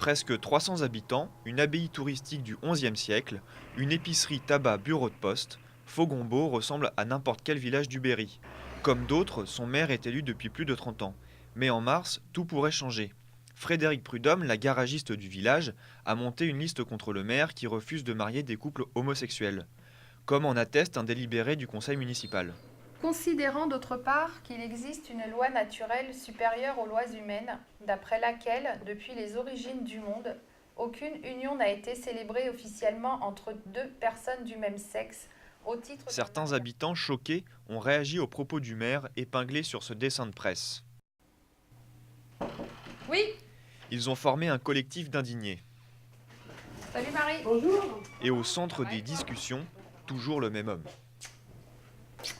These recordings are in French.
Presque 300 habitants, une abbaye touristique du XIe siècle, une épicerie tabac bureau de poste, Fogombault ressemble à n'importe quel village du Berry. Comme d'autres, son maire est élu depuis plus de 30 ans. Mais en mars, tout pourrait changer. Frédéric Prudhomme, la garagiste du village, a monté une liste contre le maire qui refuse de marier des couples homosexuels. Comme en atteste un délibéré du conseil municipal. Considérant d'autre part qu'il existe une loi naturelle supérieure aux lois humaines, d'après laquelle, depuis les origines du monde, aucune union n'a été célébrée officiellement entre deux personnes du même sexe au titre d'un Certains mariage. habitants choqués ont réagi aux propos du maire épinglé sur ce dessin de presse. Oui, Ils ont formé un collectif d'indignés. salut Marie. Bonjour. Et au centre des discussions, toujours le même homme.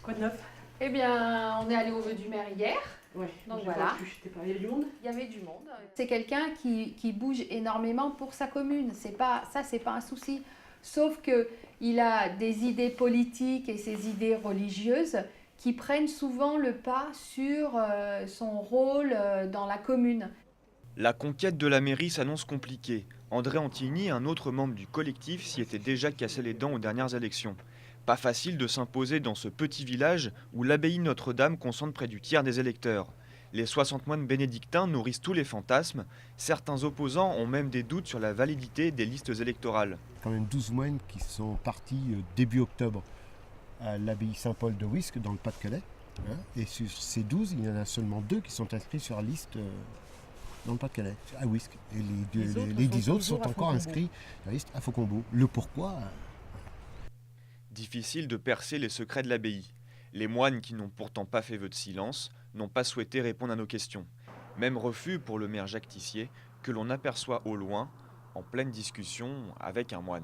Quoi de neuf? Eh bien, on est allé au vœu du maire hier. Ouais. Donc j'ai voilà. pas pu, j'étais pas, il y avait du monde. Il y avait du monde. C'est quelqu'un qui bouge énormément pour sa commune. C'est pas un souci. Sauf que il a des idées politiques et ses idées religieuses qui prennent souvent le pas sur son rôle dans la commune. La conquête de la mairie s'annonce compliquée. André Antigny, un autre membre du collectif, s'y était déjà cassé les dents aux dernières élections. Pas facile de s'imposer dans ce petit village où l'abbaye Notre-Dame concentre près du tiers des électeurs. Les 60 moines bénédictins nourrissent tous les fantasmes. Certains opposants ont même des doutes sur la validité des listes électorales. Quand même 12 moines qui sont partis début octobre à l'abbaye Saint-Paul de Wisques dans le Pas-de-Calais. Et sur ces 12, il y en a seulement 2 qui sont inscrits sur la liste dans le Pas-de-Calais, à Wisques. Et les 10 autres sont encore inscrits sur la liste à Faucombault. Le pourquoi Difficile de percer les secrets de l'abbaye. Les moines qui n'ont pourtant pas fait vœu de silence n'ont pas souhaité répondre à nos questions. Même refus pour le maire Jacques Tissier, que l'on aperçoit au loin, en pleine discussion avec un moine.